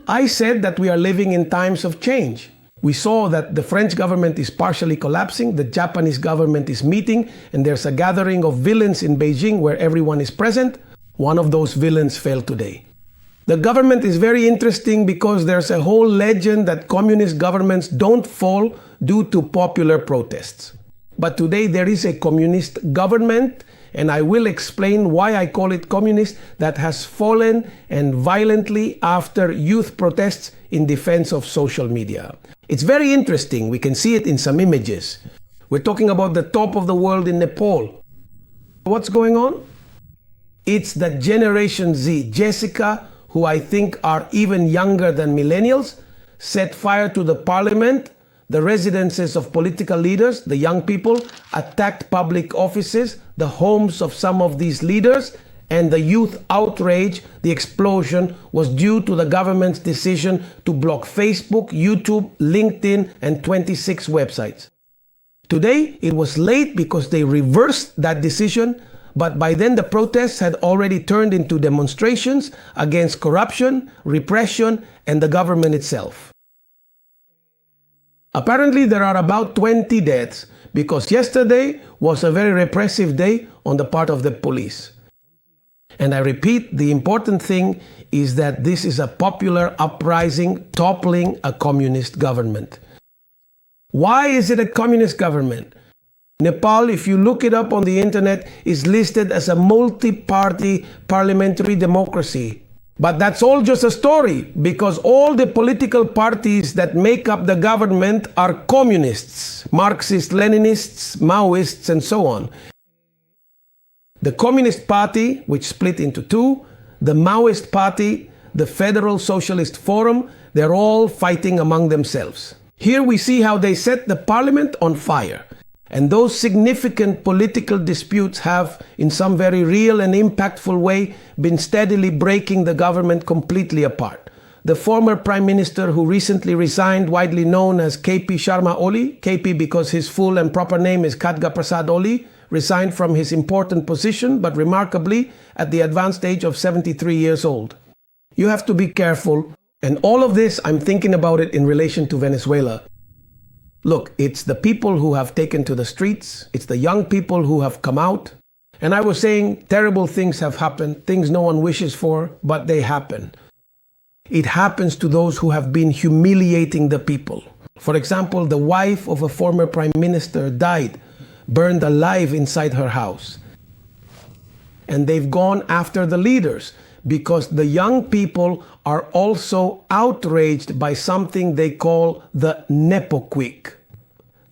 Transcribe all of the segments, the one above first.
I said that we are living in times of change. We saw that the French government is partially collapsing, the Japanese government is meeting, and there's a gathering of villains in Beijing where everyone is present. One of those villains fell today. The government is very interesting because there's a whole legend that communist governments don't fall due to popular protests. But today there is a communist government, and I will explain why I call it communist, that has fallen and violently after youth protests in defense of social media. It's very interesting. We can see it in some images. We're talking about the top of the world in Nepal. What's going on? It's the Generation Z. Jessica, who I think are even younger than millennials, set fire to the parliament, the residences of political leaders, the young people, attacked public offices, the homes of some of these leaders, and the youth outrage, the explosion, was due to the government's decision to block Facebook, YouTube, LinkedIn, and 26 websites. Today, it was late because they reversed that decision, but by then the protests had already turned into demonstrations against corruption, repression, and the government itself. Apparently, there are about 20 deaths because yesterday was a very repressive day on the part of the police. And I repeat, the important thing is that this is a popular uprising toppling a communist government. Why is it a communist government? Nepal, if you look it up on the internet, is listed as a multi-party parliamentary democracy. But that's all just a story, because all the political parties that make up the government are communists, Marxists, Leninists, Maoists, and so on. The Communist Party, which split into two, the Maoist Party, the Federal Socialist Forum, they're all fighting among themselves. Here we see how they set the parliament on fire. And those significant political disputes have, in some very real and impactful way, been steadily breaking the government completely apart. The former Prime Minister who recently resigned, widely known as KP Sharma Oli, KP because his full and proper name is Khadga Prasad Oli, resigned from his important position, but remarkably at the advanced age of 73 years old. You have to be careful, and all of this, I'm thinking about it in relation to Venezuela. Look, it's the people who have taken to the streets, it's the young people who have come out, and I was saying terrible things have happened, things no one wishes for, but they happen. It happens to those who have been humiliating the people. For example, the wife of a former prime minister died, burned alive inside her house. And they've gone after the leaders because the young people are also outraged by something they call the Nepoquic.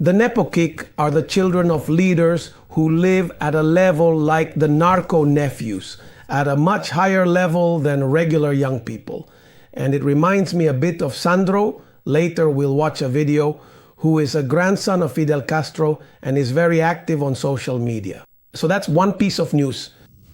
The Nepoquic are the children of leaders who live at a level like the narco-nephews, at a much higher level than regular young people. And it reminds me a bit of Sandro. Later we'll watch a video, who is a grandson of Fidel Castro and is very active on social media. So that's one piece of news.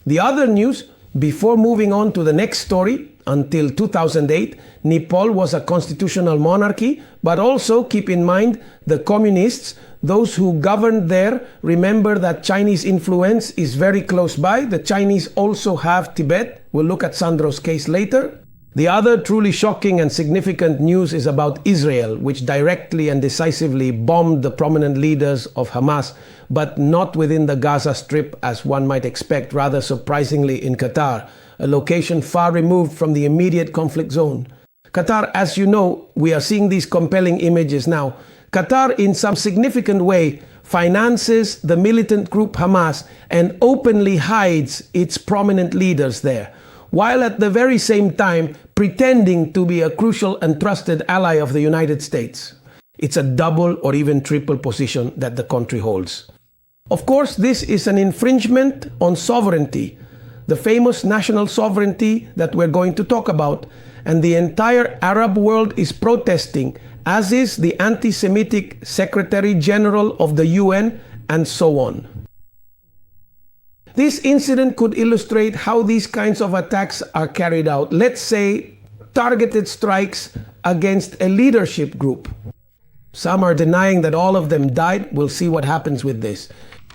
The other news, before moving on to the next story, until 2008, Nepal was a constitutional monarchy, but also keep in mind the communists, those who governed there, remember that Chinese influence is very close by. The Chinese also have Tibet. We'll look at Sandro's case later. The other truly shocking and significant news is about Israel, which directly and decisively bombed the prominent leaders of Hamas, but not within the Gaza Strip as one might expect, rather surprisingly in Qatar, a location far removed from the immediate conflict zone. Qatar, as you know, we are seeing these compelling images now. Qatar, in some significant way, finances the militant group Hamas and openly hides its prominent leaders there, while at the very same time pretending to be a crucial and trusted ally of the United States. It's a double or even triple position that the country holds. Of course, this is an infringement on sovereignty, the famous national sovereignty that we're going to talk about, and the entire Arab world is protesting, as is the anti-Semitic Secretary General of the UN, and so on. This incident could illustrate how these kinds of attacks are carried out. Let's say targeted strikes against a leadership group. Some are denying that all of them died. We'll see what happens with this.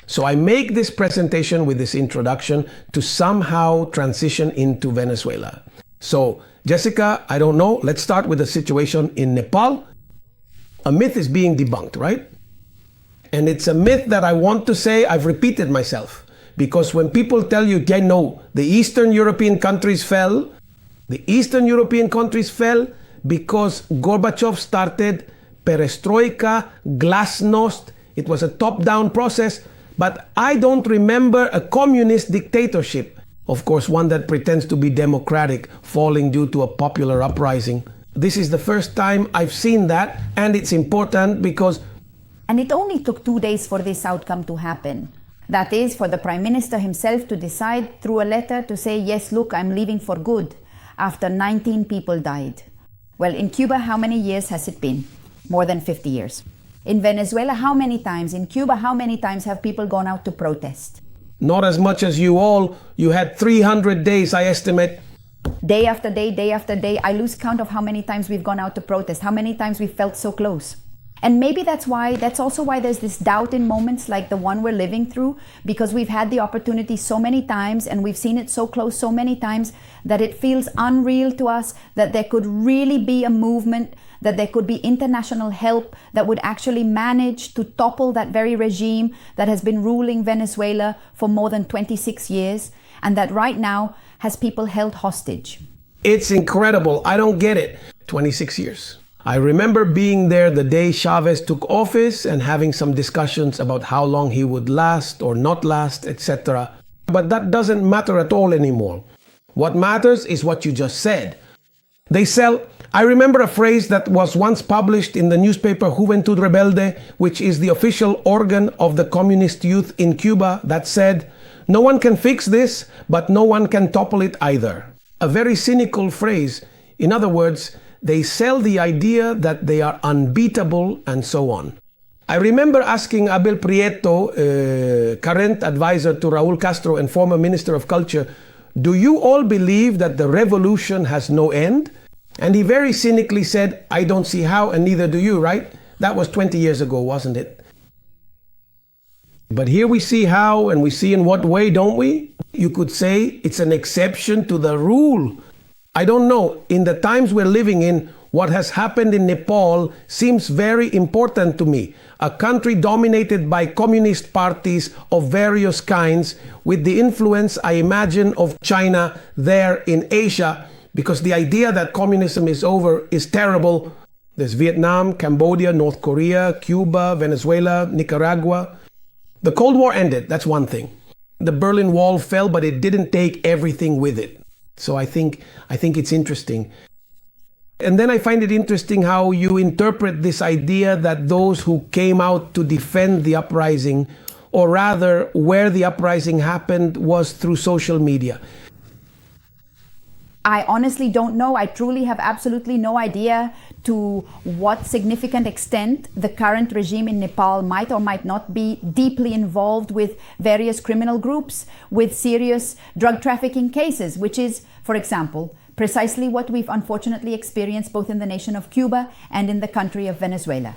So I make this presentation with this introduction to somehow transition into Venezuela. So Jessica, I don't know. Let's start with the situation in Nepal. A myth is being debunked, right? And it's a myth that I want to say I've repeated myself. Because when people tell you, yeah, no, the Eastern European countries fell, the Eastern European countries fell because Gorbachev started perestroika, glasnost. It was a top-down process. But I don't remember a communist dictatorship, of course, one that pretends to be democratic, falling due to a popular uprising. This is the first time I've seen that, and it's important because... And it only took 2 days for this outcome to happen. That is, for the Prime Minister himself to decide through a letter to say, yes, look, I'm leaving for good, after 19 people died. Well, in Cuba, how many years has it been? More than 50 years. In Venezuela, how many times? In Cuba, how many times have people gone out to protest? Not as much as you all. You had 300 days, I estimate. Day after day, day after day, I lose count of how many times we've gone out to protest, how many times we felt so close. And maybe that's also why there's this doubt in moments like the one we're living through, because we've had the opportunity so many times and we've seen it so close so many times that it feels unreal to us that there could really be a movement, that there could be international help that would actually manage to topple that very regime that has been ruling Venezuela for more than 26 years and that right now has people held hostage. It's incredible. I don't get it. 26 years. I remember being there the day Chavez took office and having some discussions about how long he would last or not last, etc. But that doesn't matter at all anymore. What matters is what you just said. I remember a phrase that was once published in the newspaper Juventud Rebelde, which is the official organ of the communist youth in Cuba, that said, "No one can fix this, but no one can topple it either." A very cynical phrase. In other words, they sell the idea that they are unbeatable and so on. I remember asking Abel Prieto, current advisor to Raul Castro and former Minister of Culture, "Do you all believe that the revolution has no end?" And he very cynically said, "I don't see how, and neither do you," right? That was 20 years ago, wasn't it? But here we see how, and we see in what way, don't we? You could say it's an exception to the rule. I don't know. In the times we're living in, what has happened in Nepal seems very important to me. A country dominated by communist parties of various kinds, with the influence, I imagine, of China there in Asia, because the idea that communism is over is terrible. There's Vietnam, Cambodia, North Korea, Cuba, Venezuela, Nicaragua. The Cold War ended, that's one thing. The Berlin Wall fell, but it didn't take everything with it. So I think it's interesting. And then I find it interesting how you interpret this idea that those who came out to defend the uprising, or rather where the uprising happened, was through social media. I honestly don't know. I truly have absolutely no idea to what significant extent the current regime in Nepal might or might not be deeply involved with various criminal groups, with serious drug trafficking cases, which is, for example, precisely what we've unfortunately experienced both in the nation of Cuba and in the country of Venezuela.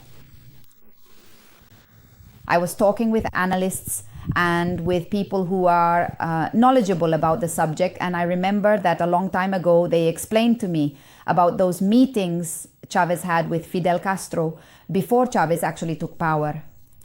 I was talking with analysts and with people who are knowledgeable about the subject, and I remember that a long time ago they explained to me about those meetings Chavez had with Fidel Castro before Chavez actually took power.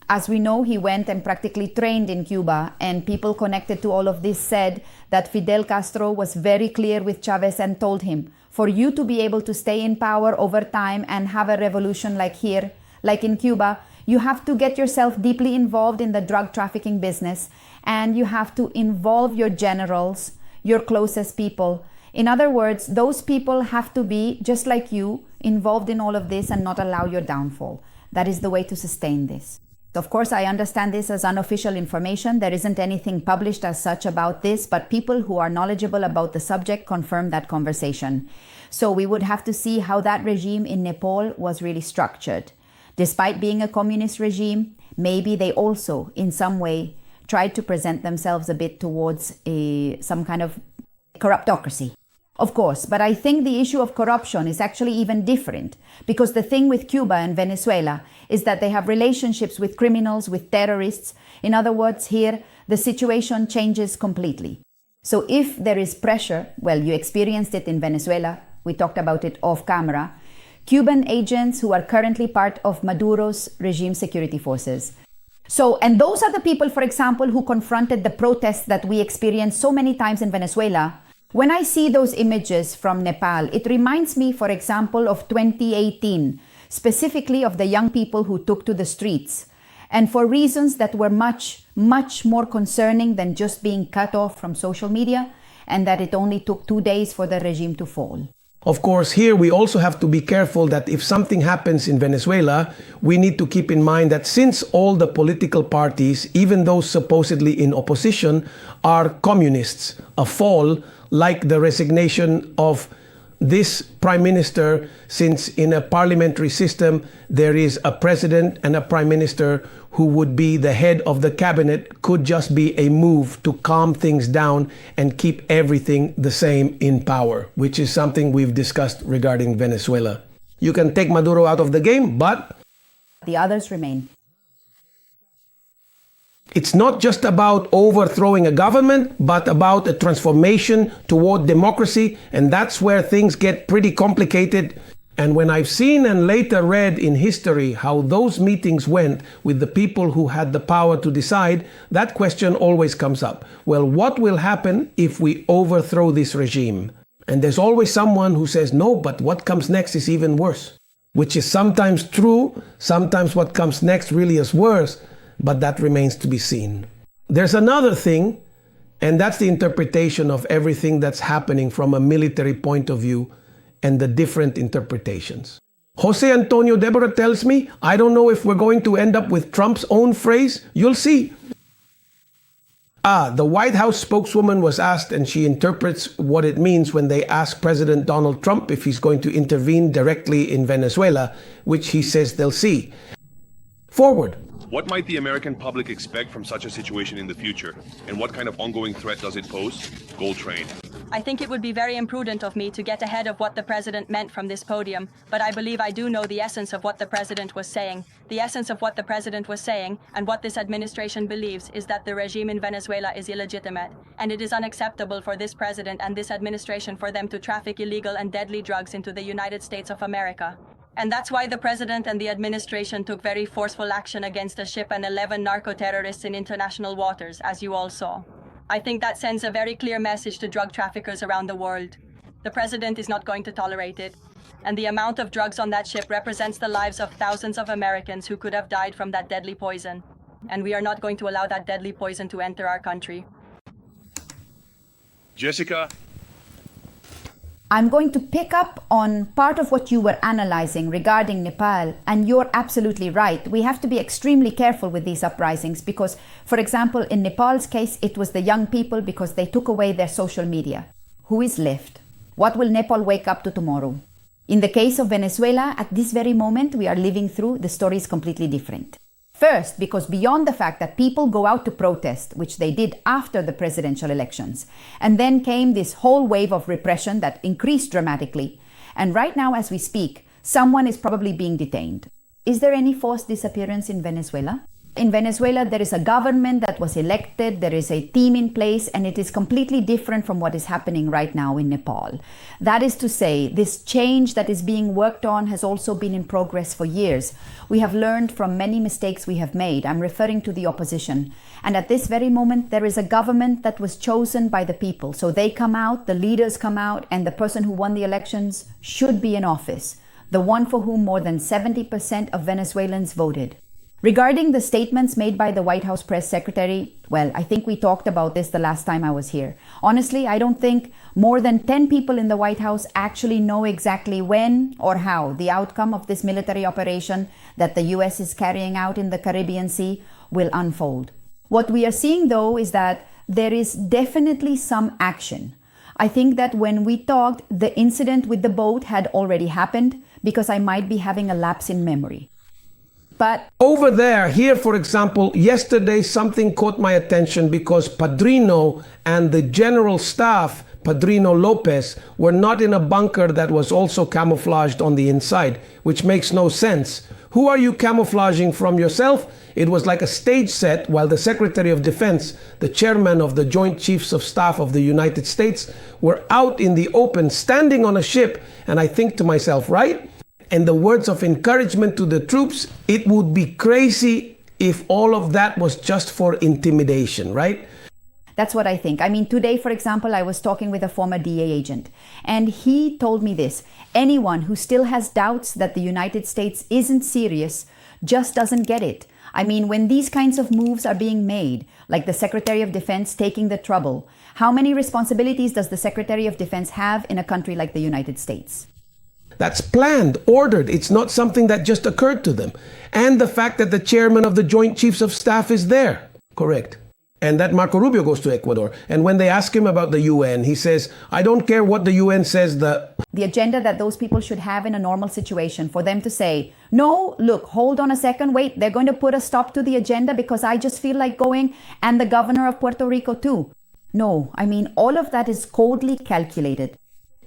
As we know, he went and practically trained in Cuba, and people connected to all of this said that Fidel Castro was very clear with Chavez and told him, for you to be able to stay in power over time and have a revolution like here, like in Cuba, you have to get yourself deeply involved in the drug trafficking business, and you have to involve your generals, your closest people. In other words, those people have to be, just like you, involved in all of this and not allow your downfall. That is the way to sustain this. Of course, I understand this as unofficial information. There isn't anything published as such about this, but people who are knowledgeable about the subject confirm that conversation. So we would have to see how that regime in Nepal was really structured. Despite being a communist regime, maybe they also, in some way, tried to present themselves a bit towards some kind of corruptocracy. Of course, but I think the issue of corruption is actually even different, because the thing with Cuba and Venezuela is that they have relationships with criminals, with terrorists. In other words, here, the situation changes completely. So if there is pressure, well, you experienced it in Venezuela we talked about it off camera, Cuban agents who are currently part of Maduro's regime security forces. So, and those are the people, for example, who confronted the protests that we experienced so many times in Venezuela. When I see those images from Nepal, it reminds me, for example, of 2018, specifically of the young people who took to the streets, and for reasons that were much, much more concerning than just being cut off from social media, and that it only took 2 days for the regime to fall. Of course, here we also have to be careful that if something happens in Venezuela, we need to keep in mind that since all the political parties, even those supposedly in opposition, are communists, a fall, like the resignation of this prime minister, since in a parliamentary system there is a president and a prime minister who would be the head of the cabinet, could just be a move to calm things down and keep everything the same in power, which is something we've discussed regarding Venezuela. You can take Maduro out of the game, but the others remain. It's not just about overthrowing a government, but about a transformation toward democracy, and that's where things get pretty complicated. And when I've seen and later read in history how those meetings went with the people who had the power to decide, that question always comes up. Well, what will happen if we overthrow this regime? And there's always someone who says, no, but what comes next is even worse, which is sometimes true, sometimes what comes next really is worse, but that remains to be seen. There's another thing, and that's the interpretation of everything that's happening from a military point of view and the different interpretations. Jose Antonio Deborah tells me, I don't know if we're going to end up with Trump's own phrase. You'll see. The White House spokeswoman was asked, and she interprets what it means when they ask President Donald Trump if he's going to intervene directly in Venezuela, which he says they'll see. Forward. What might the American public expect from such a situation in the future? And what kind of ongoing threat does it pose? Gold Train. I think it would be very imprudent of me to get ahead of what the president meant from this podium, but I believe I do know the essence of what the president was saying. The essence of what the president was saying, and what this administration believes, is that the regime in Venezuela is illegitimate, and it is unacceptable for this president and this administration for them to traffic illegal and deadly drugs into the United States of America. And that's why the president and the administration took very forceful action against a ship and 11 narco-terrorists in international waters, as you all saw. I think that sends a very clear message to drug traffickers around the world. The president is not going to tolerate it. And the amount of drugs on that ship represents the lives of thousands of Americans who could have died from that deadly poison. And we are not going to allow that deadly poison to enter our country. Jessica? I'm going to pick up on part of what you were analyzing regarding Nepal, and you're absolutely right. We have to be extremely careful with these uprisings because, for example, in Nepal's case, it was the young people because they took away their social media. Who is left? What will Nepal wake up to tomorrow? In the case of Venezuela, at this very moment we are living through, the story is completely different. First, because beyond the fact that people go out to protest, which they did after the presidential elections, and then came this whole wave of repression that increased dramatically, and right now as we speak, someone is probably being detained. Is there any forced disappearance in Venezuela? In Venezuela, there is a government that was elected, there is a team in place, and it is completely different from what is happening right now in Nepal. That is to say, this change that is being worked on has also been in progress for years. We have learned from many mistakes we have made. I'm referring to the opposition. And at this very moment, there is a government that was chosen by the people. So they come out, the leaders come out, and the person who won the elections should be in office, the one for whom more than 70% of Venezuelans voted. Regarding the statements made by the White House press secretary, well, I think we talked about this the last time I was here. Honestly, I don't think more than 10 people in the White House actually know exactly when or how the outcome of this military operation that the US is carrying out in the Caribbean Sea will unfold. What we are seeing, though, is that there is definitely some action. I think that when we talked, the incident with the boat had already happened because I might be having a lapse in memory. But over there, here, for example, yesterday something caught my attention because Padrino and the general staff Padrino Lopez were not in a bunker that was also camouflaged on the inside, which makes no sense. Who are you camouflaging from yourself? It was like a stage set while the Secretary of Defense, the chairman of the Joint Chiefs of Staff of the United States, were out in the open, standing on a ship. And I think to myself, right? And the words of encouragement to the troops, it would be crazy if all of that was just for intimidation, right? That's what I think. I mean, today, for example, I was talking with a former DA agent, and he told me this: anyone who still has doubts that the United States isn't serious just doesn't get it. I mean, when these kinds of moves are being made, like the Secretary of Defense taking the trouble, how many responsibilities does the Secretary of Defense have in a country like the United States? That's planned, ordered. It's not something that just occurred to them. And the fact that the chairman of the Joint Chiefs of Staff is there. Correct. And that Marco Rubio goes to Ecuador. And when they ask him about the UN, he says, I don't care what the UN says. The agenda that those people should have in a normal situation, for them to say, no, look, hold on a second, wait, they're going to put a stop to the agenda because I just feel like going, and the governor of Puerto Rico too. No, I mean, all of that is coldly calculated.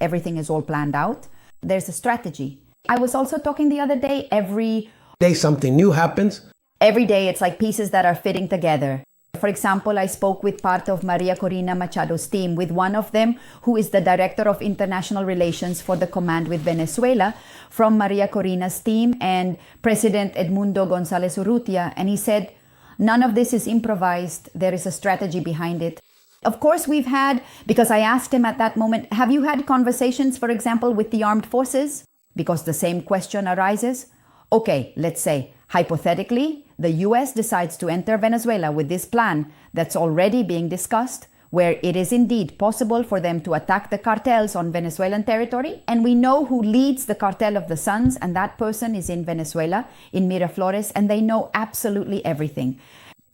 Everything is all planned out. There's a strategy. I was also talking the other day, every day something new happens. Every day it's like pieces that are fitting together. For example, I spoke with part of Maria Corina Machado's team, with one of them who is the Director of International Relations for the Command with Venezuela, from Maria Corina's team, and President Edmundo González Urrutia. And he said, none of this is improvised. There is a strategy behind it. Of course, we've had, because I asked him at that moment, have you had conversations, for example, with the armed forces? Because the same question arises. Okay, let's say, hypothetically, the US decides to enter Venezuela with this plan that's already being discussed, where it is indeed possible for them to attack the cartels on Venezuelan territory. And we know who leads the Cartel of the Suns, and that person is in Venezuela, in Miraflores, and they know absolutely everything.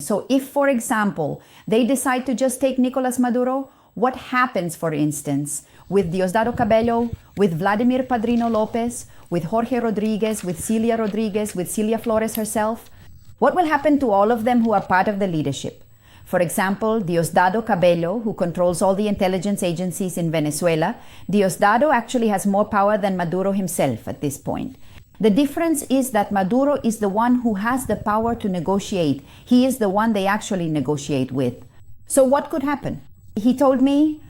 So if, for example, they decide to just take Nicolas Maduro, what happens, for instance, with Diosdado Cabello, with Vladimir Padrino Lopez, with Jorge Rodriguez, with Celia Rodriguez, with Celia Flores herself? What will happen to all of them who are part of the leadership? For example, Diosdado Cabello, who controls all the intelligence agencies in Venezuela, Diosdado actually has more power than Maduro himself at this point. The difference is that Maduro is the one who has the power to negotiate. He is the one they actually negotiate with. So what could happen? He told me,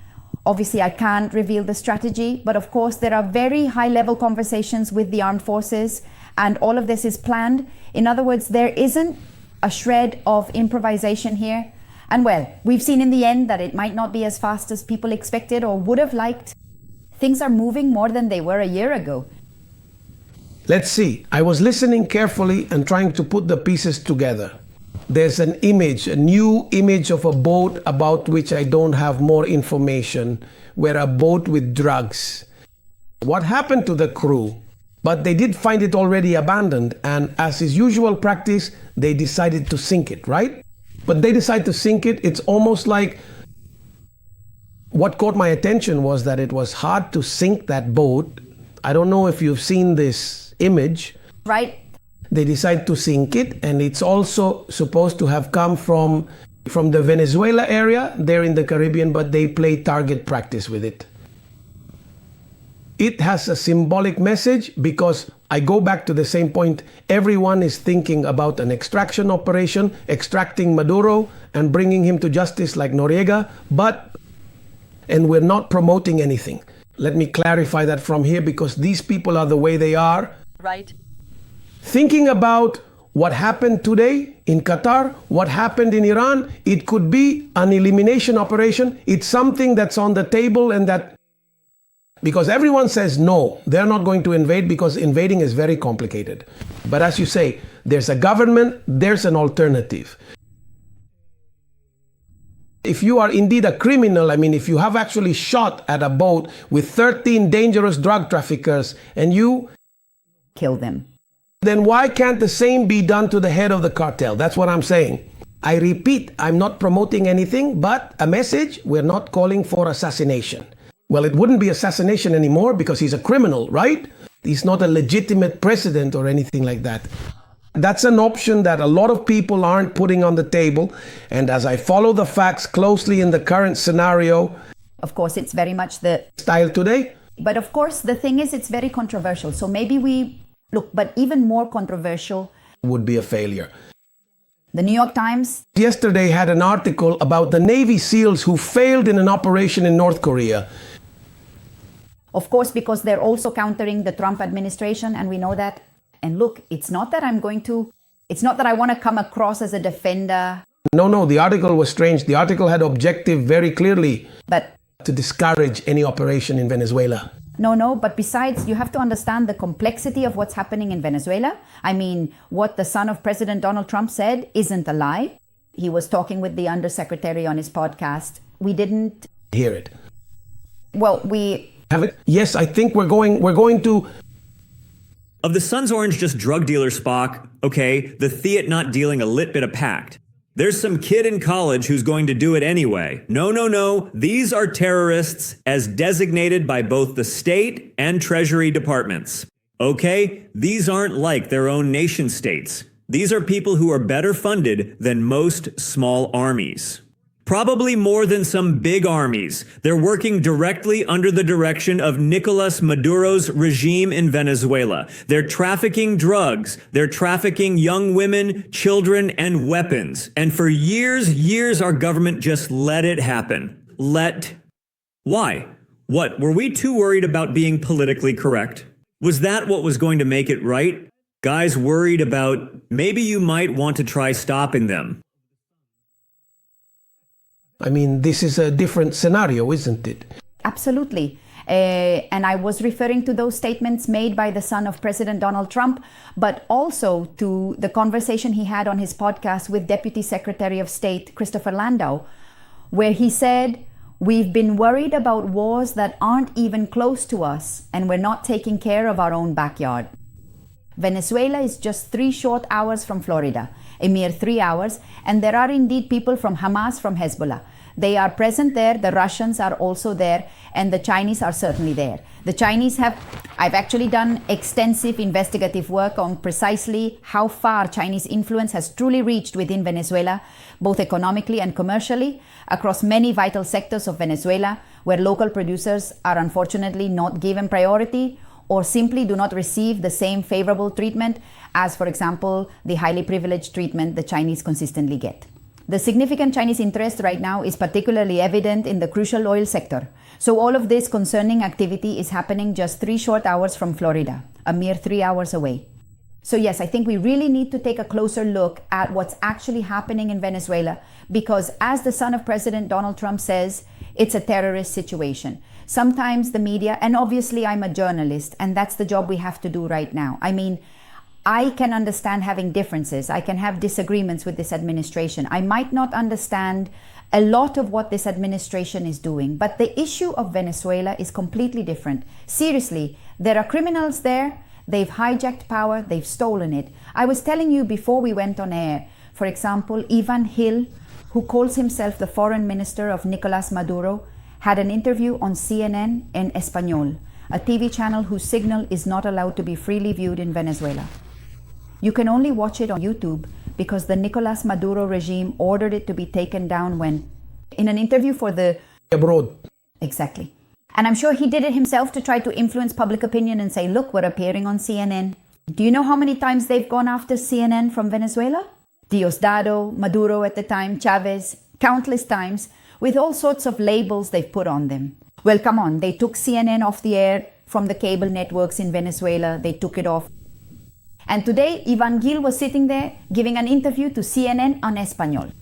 obviously I can't reveal the strategy, but of course there are very high-level conversations with the armed forces, and all of this is planned. In other words, there isn't a shred of improvisation here. And well, we've seen in the end that it might not be as fast as people expected or would have liked. Things are moving more than they were a year ago. Let's see. I was listening carefully and trying to put the pieces together. There's an image, a new image of a boat about which I don't have more information, where a boat with drugs. What happened to the crew? But they did find it already abandoned, and as is usual practice, they decided to sink it, right? But they decide to sink it. It's almost like, what caught my attention was that it was hard to sink that boat. I don't know if you've seen this image. Right. They decide to sink it, and it's also supposed to have come from the Venezuela area, there in the Caribbean, but they play target practice with it. It has a symbolic message because I go back to the same point. Everyone is thinking about an extraction operation, extracting Maduro and bringing him to justice like Noriega, and we're not promoting anything. Let me clarify that from here, because these people are the way they are. Right. Thinking about what happened today in Qatar, what happened in Iran, it could be an elimination operation. It's something that's on the table, and that, because everyone says no, they're not going to invade because invading is very complicated. But as you say, there's a government, there's an alternative. If you are indeed a criminal, I mean, if you have actually shot at a boat with 13 dangerous drug traffickers and you kill them, then why can't the same be done to the head of the cartel? That's what I'm saying. I repeat, I'm not promoting anything but a message. We're not calling for assassination. Well, it wouldn't be assassination anymore because he's a criminal, right? He's not a legitimate president or anything like that. That's an option that a lot of people aren't putting on the table. And as I follow the facts closely in the current scenario, Of course, it's very much the style today. But of course, the thing is, it's very controversial. So maybe but even more controversial would be a failure. The New York Times yesterday had an article about the Navy SEALs who failed in an operation in North Korea. Of course, because they're also countering the Trump administration, and we know that. And look, it's not that I want to come across as a defender. No, the article was strange. The article had objective very clearly, but to discourage any operation in Venezuela. No, but besides, you have to understand the complexity of what's happening in Venezuela. I mean, what the son of President Donald Trump said isn't a lie. He was talking with the undersecretary on his podcast. We didn't hear it. Well, we have it. Yes, I think we're going to. Of the son's orange just drug dealer Spock, okay, the Theat not dealing a lit bit of pact. There's some kid in college who's going to do it anyway. No. These are terrorists as designated by both the state and Treasury departments. Okay? These aren't like their own nation states. These are people who are better funded than most small armies. Probably more than some big armies. They're working directly under the direction of Nicolas Maduro's regime in Venezuela. They're trafficking drugs. They're trafficking young women, children, and weapons. And for years, our government just let it happen. Why? What, were we too worried about being politically correct? Was that what was going to make it right? Guys worried about maybe you might want to try stopping them. I mean, this is a different scenario, isn't it? Absolutely. And I was referring to those statements made by the son of President Donald Trump, but also to the conversation he had on his podcast with Deputy Secretary of State Christopher Landau, where he said, "We've been worried about wars that aren't even close to us, and we're not taking care of our own backyard." Venezuela is just 3 short hours from Florida, a mere 3 hours, and there are indeed people from Hamas, from Hezbollah. They are present there, the Russians are also there, and the Chinese are certainly there. The Chinese I've actually done extensive investigative work on precisely how far Chinese influence has truly reached within Venezuela, both economically and commercially, across many vital sectors of Venezuela, where local producers are unfortunately not given priority, or simply do not receive the same favorable treatment as, for example, the highly privileged treatment the Chinese consistently get. The significant Chinese interest right now is particularly evident in the crucial oil sector. So all of this concerning activity is happening just 3 short hours from Florida, a mere 3 hours away. So yes, I think we really need to take a closer look at what's actually happening in Venezuela, because as the son of President Donald Trump says, it's a terrorist situation. Sometimes the media, and obviously I'm a journalist, and that's the job we have to do right now. I mean, I can understand having differences. I can have disagreements with this administration. I might not understand a lot of what this administration is doing, but the issue of Venezuela is completely different. Seriously, there are criminals there. They've hijacked power. They've stolen it. I was telling you before we went on air, for example, Ivan Hill, who calls himself the foreign minister of Nicolas Maduro, had an interview on CNN en Español, a TV channel whose signal is not allowed to be freely viewed in Venezuela. You can only watch it on YouTube because the Nicolas Maduro regime ordered it to be taken down when, in an interview for the abroad. Exactly. And I'm sure he did it himself to try to influence public opinion and say, look, we're appearing on CNN. Do you know how many times they've gone after CNN from Venezuela? Diosdado, Maduro at the time, Chavez, countless times, with all sorts of labels they've put on them. Well, come on, they took CNN off the air from the cable networks in Venezuela. They took it off. And today, Ivan Gil was sitting there giving an interview to CNN en Español.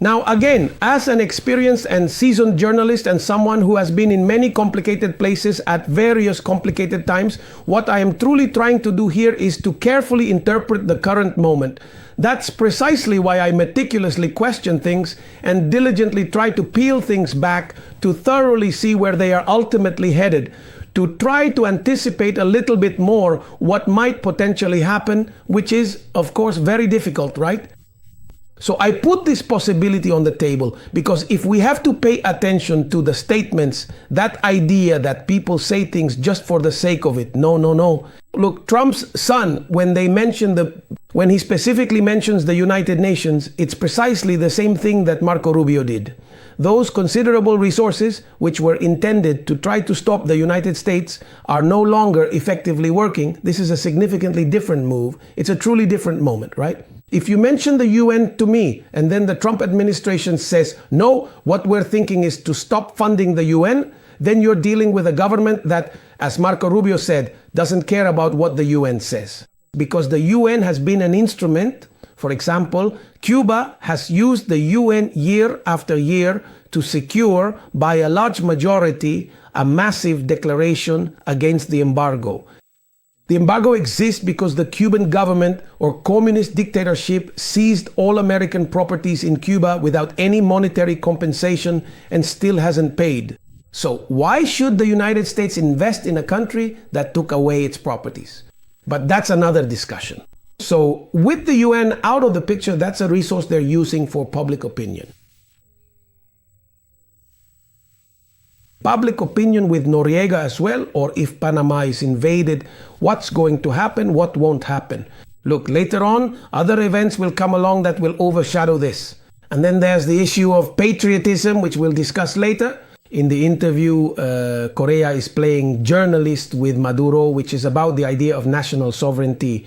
Now, again, as an experienced and seasoned journalist and someone who has been in many complicated places at various complicated times, what I am truly trying to do here is to carefully interpret the current moment. That's precisely why I meticulously question things and diligently try to peel things back to thoroughly see where they are ultimately headed, to try to anticipate a little bit more what might potentially happen, which is, of course, very difficult, right? So I put this possibility on the table because if we have to pay attention to the statements, that idea that people say things just for the sake of it, no. Look, Trump's son, when he specifically mentions the United Nations, it's precisely the same thing that Marco Rubio did. those considerable resources which were intended to try to stop the United States are no longer effectively working. This is a significantly different move. It's a truly different moment, right? If you mention the UN to me and then the Trump administration says, no, what we're thinking is to stop funding the UN, then you're dealing with a government that, as Marco Rubio said, doesn't care about what the UN says. Because the UN has been an instrument. For example, Cuba has used the UN year after year to secure, by a large majority, a massive declaration against the embargo. The embargo exists because the Cuban government or communist dictatorship seized all American properties in Cuba without any monetary compensation and still hasn't paid. So why should the United States invest in a country that took away its properties? But that's another discussion. So with the UN out of the picture, that's a resource they're using for public opinion. Public opinion with Noriega as well, or if Panama is invaded, what's going to happen, what won't happen. Look, later on, other events will come along that will overshadow this. And then there's the issue of patriotism, which we'll discuss later. In the interview, Correa is playing journalist with Maduro, which is about the idea of national sovereignty.